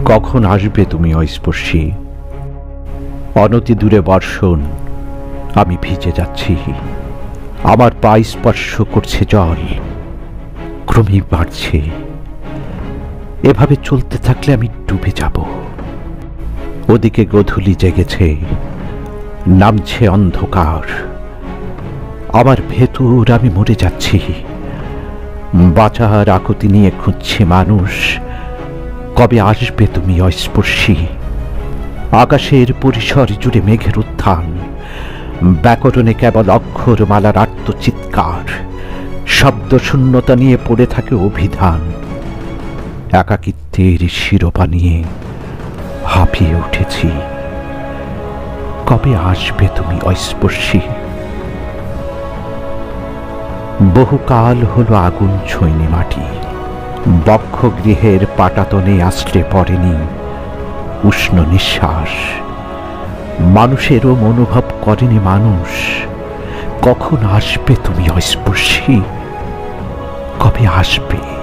কখন আসবে তুমি অস্পর্শী? অনতি দূরে বর্ষণ, আমি ভিজে যাচ্ছি। আমার পায়ে স্পর্শ করছে জল, ক্রমেই বাড়ছে। এভাবে চলতে থাকলে আমি ডুবে যাব। ওদিকে গোধূলি জেগেছে, নামছে অন্ধকার। আমার ভেতর আমি মরে যাচ্ছি। বাঁচার আকুতি নিয়ে খুঁজছে মানুষ। কবে আসবে তুমি অস্পর্শী? আকাশের পরিসর জুড়ে মেঘের উত্থান, ব্যাকরণে কেবল অক্ষরমালার আর্তচিৎকার। শব্দ শূন্যতা নিয়ে পড়ে থাকে অভিধান। একাকিত্বের শিরোপা নিয়ে হাঁপিয়ে উঠেছি। কবে আসবে তুমি অস্পর্শী? বহুকাল হলো আগুন ছোঁয়নি মাটি। বক্ষগৃহের পাটাতনে আশ্রে পড়েনি উষ্ণ নিঃশ্বাস। মানুষেরও মনোভাব করেনি মানুষ। কখন আসবে তুমি অস্পর্শী? কবে আসবে?